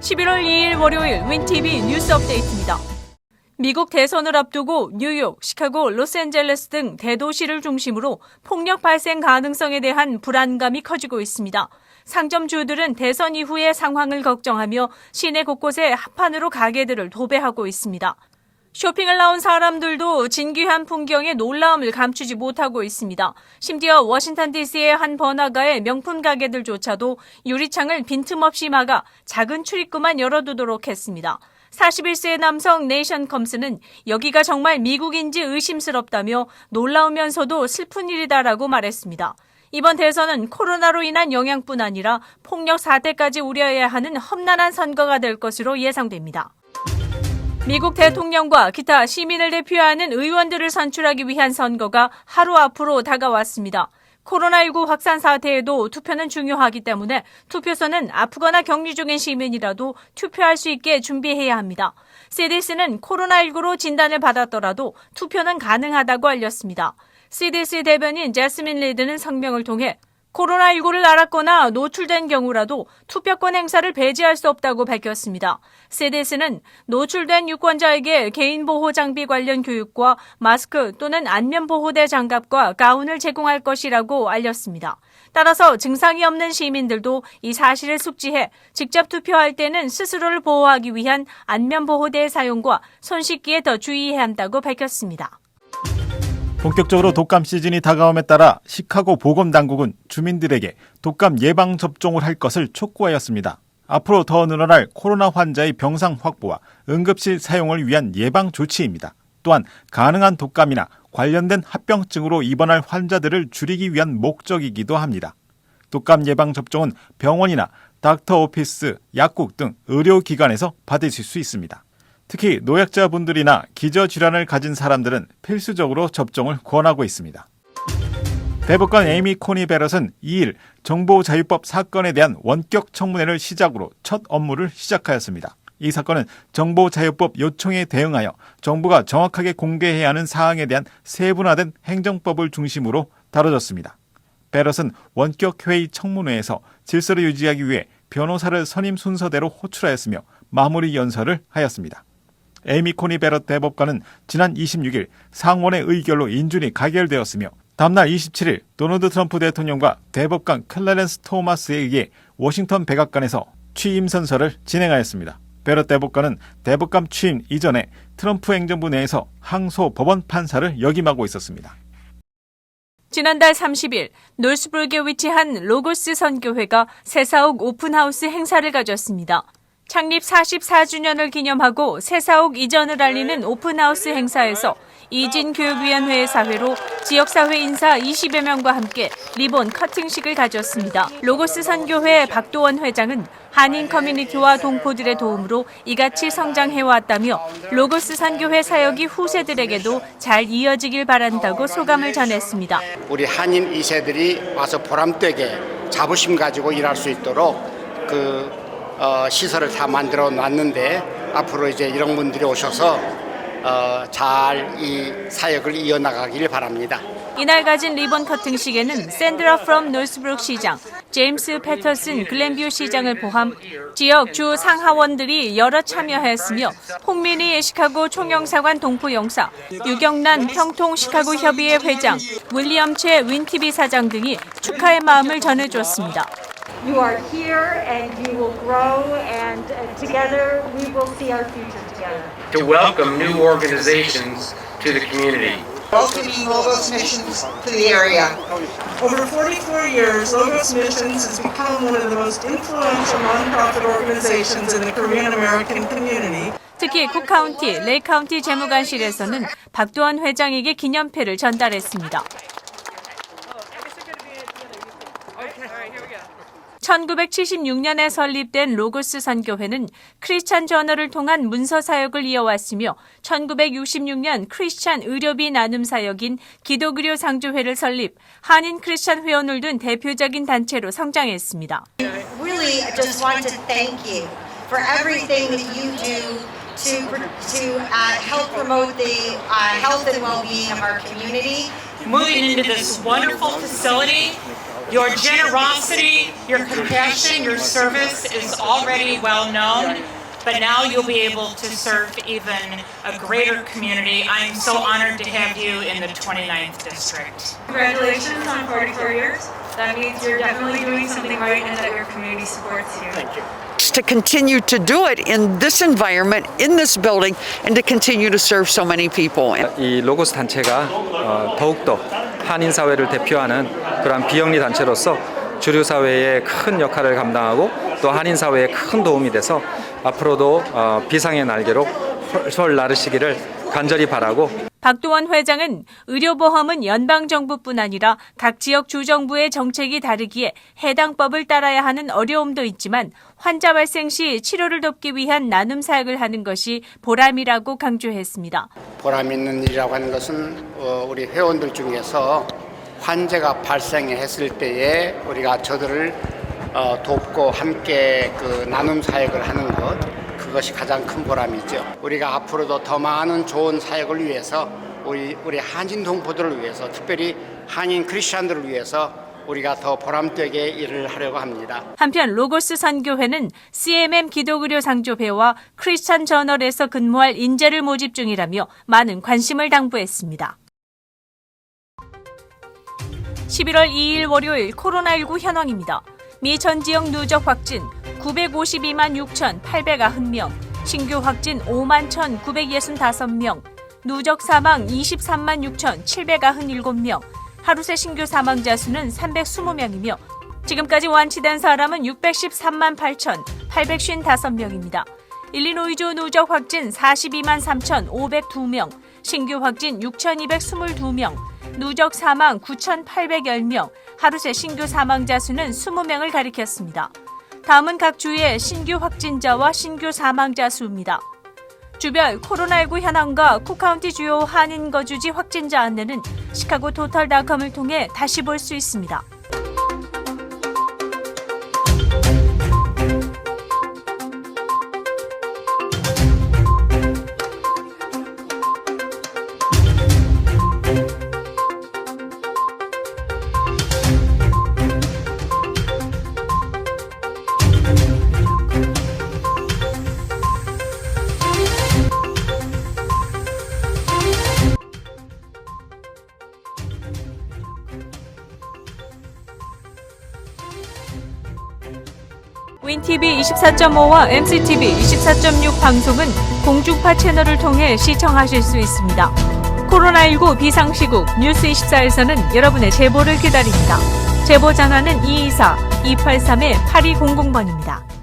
11월 2일 월요일 윈TV 뉴스 업데이트입니다. 미국 대선을 앞두고 뉴욕, 시카고, 로스앤젤레스 등 대도시를 중심으로 폭력 발생 가능성에 대한 불안감이 커지고 있습니다. 상점주들은 대선 이후의 상황을 걱정하며 시내 곳곳에 합판으로 가게들을 도배하고 있습니다. 쇼핑을 나온 사람들도 진귀한 풍경에 놀라움을 감추지 못하고 있습니다. 심지어 워싱턴 DC의 한 번화가의 명품 가게들조차도 유리창을 빈틈없이 막아 작은 출입구만 열어두도록 했습니다. 41세의 남성 네이션컴스는 여기가 정말 미국인지 의심스럽다며 놀라우면서도 슬픈 일이다라고 말했습니다. 이번 대선은 코로나로 인한 영향뿐 아니라 폭력 사태까지 우려해야 하는 험난한 선거가 될 것으로 예상됩니다. 미국 대통령과 기타 시민을 대표하는 의원들을 선출하기 위한 선거가 하루 앞으로 다가왔습니다. 코로나19 확산 사태에도 투표는 중요하기 때문에 투표소는 아프거나 격리 중인 시민이라도 투표할 수 있게 준비해야 합니다. CDC는 코로나19로 진단을 받았더라도 투표는 가능하다고 알렸습니다. CDC 대변인 제스민 리드는 성명을 통해 코로나19를 앓았거나 노출된 경우라도 투표권 행사를 배제할 수 없다고 밝혔습니다. CDC는 노출된 유권자에게 개인보호 장비 관련 교육과 마스크 또는 안면보호대 장갑과 가운을 제공할 것이라고 알렸습니다. 따라서 증상이 없는 시민들도 이 사실을 숙지해 직접 투표할 때는 스스로를 보호하기 위한 안면보호대의 사용과 손 씻기에 더 주의해야 한다고 밝혔습니다. 본격적으로 독감 시즌이 다가옴에 따라 시카고 보건당국은 주민들에게 독감 예방 접종을 할 것을 촉구하였습니다. 앞으로 더 늘어날 코로나 환자의 병상 확보와 응급실 사용을 위한 예방 조치입니다. 또한 가능한 독감이나 관련된 합병증으로 입원할 환자들을 줄이기 위한 목적이기도 합니다. 독감 예방 접종은 병원이나 닥터 오피스, 약국 등 의료기관에서 받으실 수 있습니다. 특히 노약자분들이나 기저질환을 가진 사람들은 필수적으로 접종을 권하고 있습니다. 대법관 에이미 코니 베럿은 2일 정보자유법 사건에 대한 원격 청문회를 시작으로 첫 업무를 시작하였습니다. 이 사건은 정보자유법 요청에 대응하여 정부가 정확하게 공개해야 하는 사항에 대한 세분화된 행정법을 중심으로 다뤄졌습니다. 베럿은 원격 회의 청문회에서 질서를 유지하기 위해 변호사를 선임 순서대로 호출하였으며 마무리 연설을 하였습니다. 에이미 코니 베럿 대법관은 지난 26일 상원의 의결로 인준이 가결되었으며 다음날 27일 도널드 트럼프 대통령과 대법관 클래런스 토마스에 의해 워싱턴 백악관에서 취임 선서를 진행하였습니다. 베럿 대법관은 대법관 취임 이전에 트럼프 행정부 내에서 항소 법원 판사를 역임하고 있었습니다. 지난달 30일 놀스부르크에 위치한 로고스 선교회가 새사옥 오픈하우스 행사를 가졌습니다. 창립 44주년을 기념하고 새사옥 이전을 알리는 오픈하우스 행사에서 이진교육위원회의 사회로 지역사회 인사 20여 명과 함께 리본 커팅식을 가졌습니다. 로고스 선교회 박도원 회장은 한인 커뮤니티와 동포들의 도움으로 이같이 성장해왔다며 로고스 선교회 사역이 후세들에게도 잘 이어지길 바란다고 소감을 전했습니다. 우리 한인 2세들이 와서 보람되게 자부심 가지고 일할 수 있도록 시설을 다 만들어 놨는데 앞으로 이제 이런 분들이 오셔서 잘 이 사역을 이어나가길 바랍니다. 이날 가진 리본 커팅식에는 샌드라 프롬 노스브룩 시장, 제임스 패터슨 글렌뷰 시장을 포함 지역 주 상하원들이 여러 참여했으며 홍민희 시카고 총영사관 동포영사, 유경란 평통 시카고 협의회 회장, 윌리엄 채 윈티비 사장 등이 축하의 마음을 전해줬습니다. You are here and you will grow and together we will see our future together. To welcome new organizations to the community. Welcoming Logos Missions to the area. Over 44 years, Logos Missions has become one of the most influential nonprofit organizations in the Korean American community. 특히 쿡카운티, 레이카운티 재무관실에서는 박도원 회장에게 기념패를 전달했습니다. 1976년에 설립된 로고스 선교회는 크리스찬 저널을 통한 문서 사역을 이어왔으며 1966년 크리스찬 의료비 나눔 사역인 기독의료 상주회를 설립, 한인 크리스찬 회원을 둔 대표적인 단체로 성장했습니다. Really, I just want to thank you for everything that you do to help promote the health and well-being of our community. Moving into this wonderful facility Your generosity, your compassion, your service is already well known, but now you'll be able to serve even a greater community. I'm so honored to have you in the 29th District. Congratulations on 44 years. That means you're definitely doing something right and that your community supports you. Thank you. To continue to do it in this environment, in this building, and to continue to serve so many people. 이 로고스 단체가 더욱더 한인 사회를 대표하는 그러한 비영리 단체로서 주류 사회에 큰 역할을 감당하고 또 한인 사회에 큰 도움이 돼서 앞으로도 비상의 날개로 설 나르시기를 간절히 바라고. 박도원 회장은 의료보험은 연방정부뿐 아니라 각 지역 주정부의 정책이 다르기에 해당 법을 따라야 하는 어려움도 있지만 환자 발생 시 치료를 돕기 위한 나눔 사역을 하는 것이 보람이라고 강조했습니다. 보람 있는 일이라고 하는 것은 우리 회원들 중에서 환자가 발생했을 때에 우리가 저들을 돕고 함께 그 나눔 사역을 하는 것, 그것이 가장 큰 보람이죠. 우리가 앞으로도 더 많은 좋은 사역을 위해서 우리 한인 동포들을 위해서, 특별히 한인 크리스천들을 위해서 우리가 더 보람되게 일을 하려고 합니다. 한편 로고스 선교회는 CMM 기독의료 상조회와 크리스천 저널에서 근무할 인재를 모집 중이라며 많은 관심을 당부했습니다. 11월 2일 월요일 코로나19 현황입니다. 미 전 지역 누적 확진 952만 6,890명, 신규 확진 5만 1,965명, 누적 사망 23만 6,797명, 하루 새 신규 사망자 수는 320명이며 지금까지 완치된 사람은 613만 8,855명입니다. 일리노이주 누적 확진 42만 3,502명, 신규 확진 6,222명, 누적 사망 9,810명, 하루 새 신규 사망자 수는 20명을 가리켰습니다. 다음은 각 주의 신규 확진자와 신규 사망자 수입니다. 주별 코로나19 현황과 쿡카운티 주요 한인 거주지 확진자 안내는 시카고토털닷컴을 통해 다시 볼 수 있습니다. 윈TV 24.5와 MCTV 24.6 방송은 공중파 채널을 통해 시청하실 수 있습니다. 코로나19 비상시국 뉴스24에서는 여러분의 제보를 기다립니다. 제보 전화는 224-283-8200번입니다.